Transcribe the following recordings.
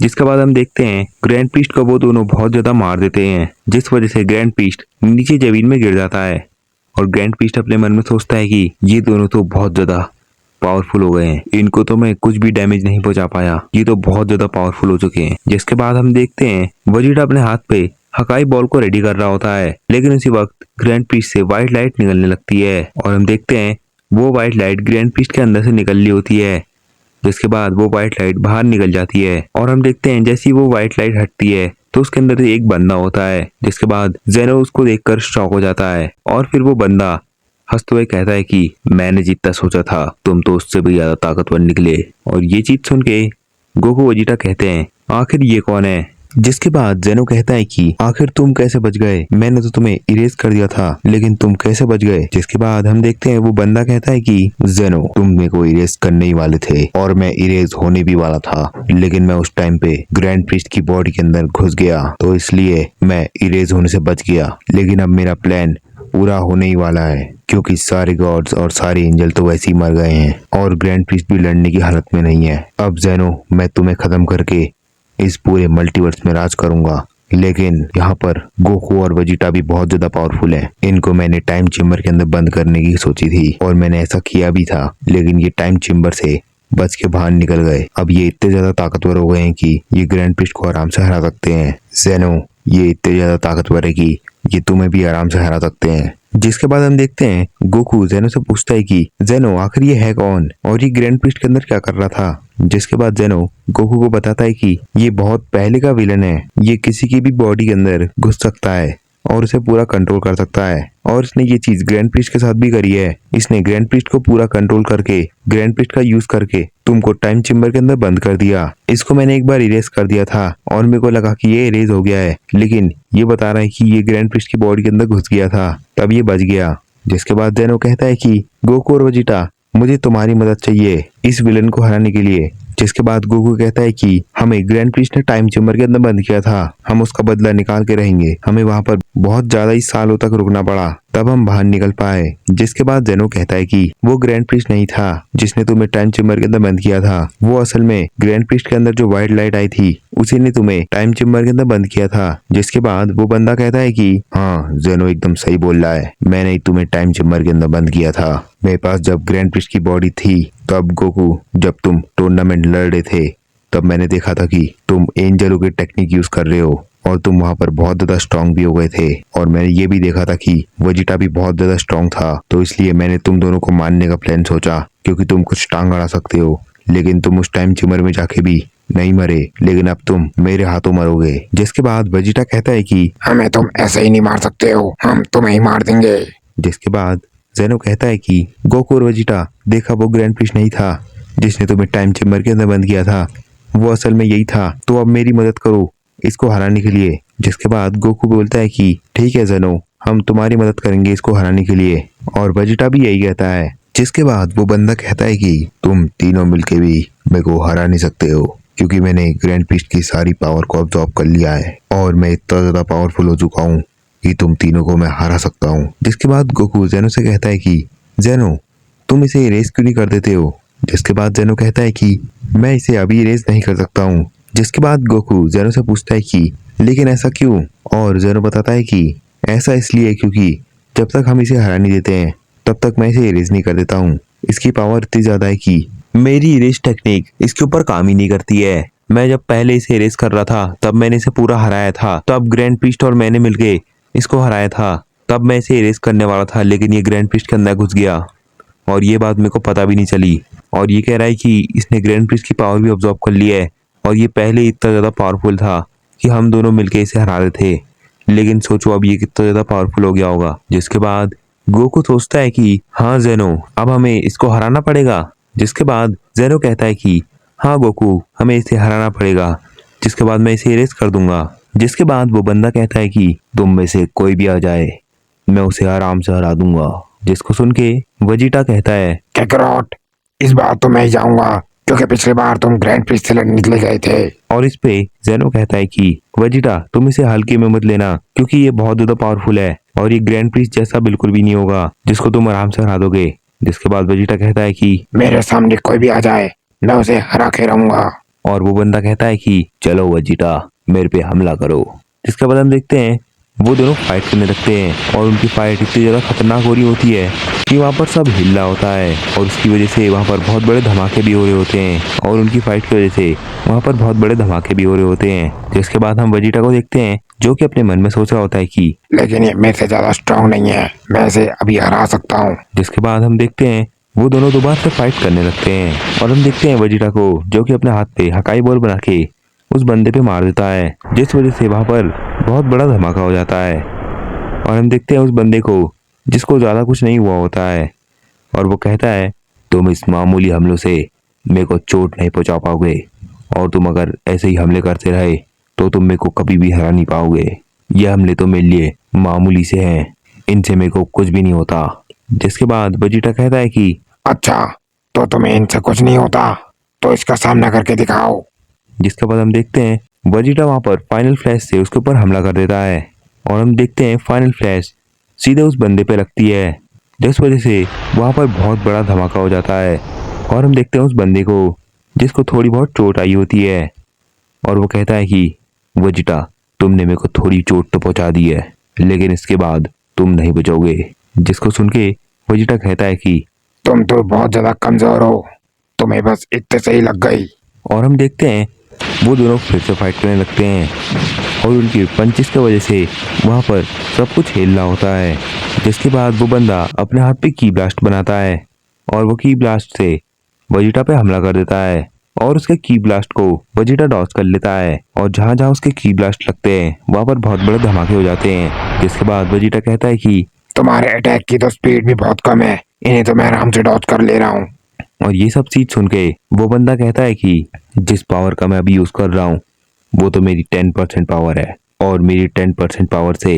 जिसके बाद हम देखते हैं ग्रैंड प्रीस्ट को वो दोनों बहुत ज्यादा मार देते हैं, जिस वजह से ग्रैंड प्रीस्ट नीचे जमीन में गिर जाता है। और ग्रैंड प्रीस्ट अपने मन में सोचता है कि ये दोनों तो बहुत ज्यादा पावरफुल हो गए हैं, इनको तो मैं कुछ भी डैमेज नहीं पहुंचा पाया, ये तो बहुत ज्यादा पावरफुल हो चुके हैं। जिसके बाद हम देखते हैं वेजिटा अपने हाथ पे हकाई बॉल को रेडी कर रहा होता है, लेकिन उसी वक्त ग्रैंड प्रीस्ट से व्हाइट लाइट निकलने लगती है और हम देखते हैं वो व्हाइट लाइट ग्रैंड प्रीस्ट के अंदर से निकल रही होती है। जिसके बाद वो व्हाइट लाइट बाहर निकल जाती है और हम देखते हैं जैसी वो व्हाइट लाइट हटती है तो उसके अंदर से एक बंदा होता है। जिसके बाद जेनो उसको देखकर शॉक हो जाता है और फिर वो बंदा हंसते हुए कहता है कि मैंने जितना सोचा था तुम तो उससे भी ज्यादा ताकतवर निकले। और ये चीज सुन के गोकू वेजिटा कहते हैं आखिर ये कौन है। जिसके बाद जेनो कहता है कि आखिर तुम कैसे बच गए, मैंने तो तुम्हें इरेज कर दिया था लेकिन तुम कैसे बच गए। जिसके बाद हम देखते हैं वो बंदा कहता है कि जेनो तुम मेरे को इरेज करने ही वाले थे और मैं इरेज होने भी वाला था, लेकिन मैं उस टाइम पे ग्रैंड प्रीस्ट की बॉडी के अंदर घुस गया तो इसलिए मैं इरेज होने से बच गया। लेकिन अब मेरा प्लान पूरा होने ही वाला है क्योंकि सारे गॉड्स और सारे एंजल तो वैसे ही मर गए हैं और ग्रैंड प्रीस्ट भी लड़ने की हालत में नहीं है। अब जेनो मैं तुम्हें खत्म करके इस पूरे मल्टीवर्स में राज करूंगा। लेकिन यहाँ पर गोकू और वेजिटा भी बहुत ज्यादा पावरफुल हैं। इनको मैंने टाइम चेम्बर के अंदर बंद करने की सोची थी और मैंने ऐसा किया भी था, लेकिन ये टाइम चेम्बर से बच के बाहर निकल गए। अब ये इतने ज्यादा ताकतवर हो गए हैं कि ये ग्रैंड प्रीस्ट को आराम से हरा सकते हैं। जेनो ये इतने ज्यादा ताकतवर है कि ये तुम्हें भी आराम से हरा सकते हैं। जिसके बाद हम देखते हैं गोकू जेनो से पूछता है कि जेनो आखिर ये है कौन और ये ग्रैंड प्रीस्ट के अंदर क्या कर रहा था। जिसके बाद जेनो गोकू को बताता है कि ये बहुत पहले का विलन है, ये किसी की भी बॉडी के अंदर घुस सकता है और उसे पूरा कंट्रोल कर सकता है और इसने ये चीज ग्रैंड प्रीस्ट के साथ भी करी है। इसने ग्रैंड प्रीस्ट को पूरा कंट्रोल करके ग्रैंड प्रीस्ट का यूज करके तुमको टाइम चेम्बर के अंदर बंद कर दिया। इसको मैंने एक बार इरेज कर दिया था और मेरे को लगा कि ये इरेज हो गया है, लेकिन ये बता रहा है कि ये ग्रैंड प्रीस्ट की बॉडी के अंदर घुस गया था तब ये बच गया। जिसके बाद जेनो कहता है कि गोकू और वेजिटा मुझे तुम्हारी मदद चाहिए इस विलन को हराने के लिए। जिसके बाद गोकू कहता है कि हमें ग्रैंड प्रीस्ट ने टाइम चेम्बर के अंदर बंद किया था, हम उसका बदला निकाल के रहेंगे। हमें वहां पर बहुत ज्यादा ही सालों तक रुकना पड़ा तब हम बाहर निकल पाए। जिसके बाद जेनो कहता है कि वो ग्रैंड प्रीस्ट नहीं था जिसने तुम्हें टाइम चेम्बर के अंदर बंद किया था, वो असल में ग्रैंड प्रीस्ट के अंदर जो व्हाइट लाइट आई थी उसी ने तुम्हें टाइम चेम्बर के अंदर बंद किया था। जिसके बाद वो बंदा कहता है कि हाँ जेनो एकदम सही बोल रहा है, मैंने तुम्हें टाइम चेम्बर के अंदर बंद किया था। मेरे पास जब ग्रैंड प्रीस्ट की बॉडी थी तब गोकू जब तुम टूर्नामेंट लड़ रहे थे तब मैंने देखा था कि तुम एंजलों की टेक्निक यूज कर रहे हो और तुम वहां पर बहुत ज्यादा स्ट्रांग भी हो गए थे। और मैंने ये भी देखा था कि वेजिटा भी बहुत ज्यादा स्ट्रांग था, तो इसलिए मैंने तुम दोनों को मारने का प्लान सोचा क्योंकि तुम कुछ टांग अड़ा सकते हो। लेकिन तुम उस टाइम चेम्बर में जाके भी नहीं मरे, लेकिन अब तुम मेरे हाथों मरोगे। जिसके बाद वेजिटा कहता है कि हमें तुम ऐसे ही नहीं मार सकते हो, हम तुम्हें ही मार देंगे। जिसके बाद जेनो कहता है कि गोकू और वेजिटा देखा वो ग्रैंड प्रीस्ट नहीं था जिसने तुम्हें टाइम चेम्बर के अंदर बंद किया था, वो असल में यही था, तो अब मेरी मदद करो इसको हराने के लिए। जिसके बाद गोकू बोलता है कि ठीक है जेनो हम तुम्हारी मदद करेंगे इसको हराने के लिए, और वेजिटा भी यही कहता है। जिसके बाद वो बंदा कहता है कि तुम तीनों मिलके भी मेरे को हरा नहीं सकते हो क्योंकि मैंने ग्रैंड प्रीस्ट की सारी पावर को अब्सॉर्ब कर लिया है और मैं इतना ज्यादा पावरफुल हो चुका हूँ कि तुम तीनों को मैं हरा सकता हूँ। जिसके बाद गोकू जेनो से कहता है कि जेनो तुम इसे इरेज क्यों नहीं कर देते हो। जिसके बाद जेनो कहता है कि मैं इसे अभी इरेज नहीं कर सकता हूँ। जिसके बाद गोकू जेनो से पूछता है कि लेकिन ऐसा क्यों, और जेनो बताता है कि ऐसा इसलिए क्योंकि जब तक हम इसे हरा नहीं देते हैं तब तक मैं इसे इरेज नहीं कर देता हूँ। इसकी पावर इतनी ज्यादा है कि मेरी इरेज टेक्निक इसके ऊपर काम ही नहीं करती है। मैं जब पहले इसे इरेज कर रहा था तब मैंने इसे पूरा हराया था, तब ग्रैंड प्रीस्ट और मैंने मिलके इसको हराया था, तब मैं इसे इरेज करने वाला था, लेकिन ये ग्रैंड प्रीस्ट के अंदर घुस गया और ये बात मेरे को पता भी नहीं चली। और ये कह रहा है कि इसने ग्रैंड प्रीस्ट की पावर भी ऑब्जॉर्व कर ली है और ये पहले इतना ज्यादा पावरफुल था कि हम दोनों मिलके इसे हरा रहे थे, लेकिन सोचो अब ये कितना ज्यादा पावरफुल हो गया होगा। जिसके बाद गोकू सोचता है कि हाँ जेनो अब हमें इसको हराना पड़ेगा। जिसके बाद जेनो कहता है कि हाँ गोकू हमें इसे हराना पड़ेगा, जिसके बाद मैं इसे इरेज कर दूंगा। जिसके बाद वो बंदा कहता है कि तुम में से कोई भी आ जाए मैं उसे आराम से हरा दूंगा। जिसको सुन के वेजिटा कहता है कैकरोट इस बार तो मैं ही जाऊंगा क्योंकि पिछली बार तुम ग्रैंड प्रीस्ट से लड़ने निकले गए थे। और इस पे जेनो कहता है कि वेजिटा तुम इसे हल्के में मत लेना क्योंकि ये बहुत ज्यादा पावरफुल है और ये ग्रैंड प्रीस्ट जैसा बिल्कुल भी नहीं होगा जिसको तुम आराम से हरा दोगे। जिसके बाद वेजिटा कहता है कि मेरे सामने कोई भी आ जाए मैं उसे हरा के रहूंगा। और वो बंदा कहता है कि चलो वेजिटा मेरे पे हमला करो। जिसके बाद हम देखते हैं वो दोनों फाइट करने लगते हैं और उनकी फाइट इतनी ज़्यादा खतरनाक हो रही होती है कि वहाँ पर सब हिल रहा होता है और उसकी वजह से वहाँ पर बहुत बड़े धमाके भी हो रहे होते हैं और उनकी फाइट की वजह से वहाँ पर बहुत बड़े धमाके भी हो रहे होते हैं। जिसके बाद हम वेजिटा को देखते हैं जो कि अपने मन में सोच रहा होता है कि लेकिन ये मेरे से ज्यादा स्ट्रांग नहीं है, मैं इसे अभी हरा सकता हूँ। जिसके बाद हम देखते हैं वो दोनों दोबारा से फाइट करने लगते हैं और हम देखते हैं वेजिटा को जो कि अपने हाथ पे हकाई बॉल बना के उस बंदे पे मार देता है, जिस वजह से वहाँ पर बहुत बड़ा धमाका हो जाता है। और हम देखते हैं उस बंदे को जिसको ज़्यादा कुछ नहीं हुआ होता है और वो कहता है तुम इस मामूली हमलों से मेरे को चोट नहीं पहुंचा पाओगे और तुम अगर ऐसे ही हमले करते रहे तो तुम मेरे को कभी भी हरा नहीं पाओगे। ये हमले तो मेरे लिए मामूली से हैं, इनसे मेरे को कुछ भी नहीं होता। जिसके बाद वेजिटा कहता है कि अच्छा, तो तुम्हें इनसे कुछ नहीं होता, तो इसका सामना करके दिखाओ। जिसके बाद हम देखते हैं वेजिटा वहाँ पर फाइनल फ्लैश से उसके ऊपर हमला कर देता है और हम देखते हैं फाइनल फ्लैश सीधे उस बंदे पे लगती है, जिस वजह से वहाँ पर बहुत बड़ा धमाका हो जाता है। और हम देखते हैं उस बंदे को जिसको थोड़ी बहुत चोट आई होती है और वो कहता है कि वेजिटा तुमने मेरे को थोड़ी चोट तो पहुंचा दी है लेकिन इसके बाद तुम नहीं बचोगे। जिसको सुन के वेजिटा कहता है कि तुम तो बहुत ज्यादा कमजोर हो, तुम्हें बस इतने से ही लग गई। और हम देखते हैं वो दोनों फिर से फाइट करने लगते हैं और उनकी पंचिस की वजह से वहाँ पर सब कुछ हिल रहा होता है। जिसके बाद वो बंदा अपने हाथ पे की ब्लास्ट बनाता है और वो की ब्लास्ट से वेजिटा पे हमला कर देता है और उसके की ब्लास्ट को वेजिटा डॉज कर लेता है और जहाँ जहाँ उसके की ब्लास्ट लगते हैं वहाँ पर बहुत बड़े धमाके हो जाते हैं। जिसके बाद वेजिटा कहता है कि तुम्हारे अटैक की तो स्पीड भी बहुत कम है, इन्हें तो मैं आराम से डॉज कर ले रहा हूँ। और ये सब चीज सुन के वो बंदा कहता है कि जिस पावर का मैं अभी यूज कर रहा हूँ वो तो मेरी 10% पावर है और मेरी 10% पावर से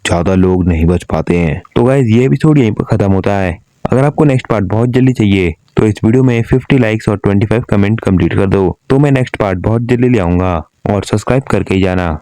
ज्यादा लोग नहीं बच पाते हैं। तो गाइज ये एपिसोड यहीं पर खत्म होता है। अगर आपको नेक्स्ट पार्ट बहुत जल्दी चाहिए तो इस वीडियो में 50 लाइक्स और 25 कमेंट कंप्लीट कर दो तो मैं नेक्स्ट पार्ट बहुत जल्दी ले आऊंगा और सब्सक्राइब करके ही जाना।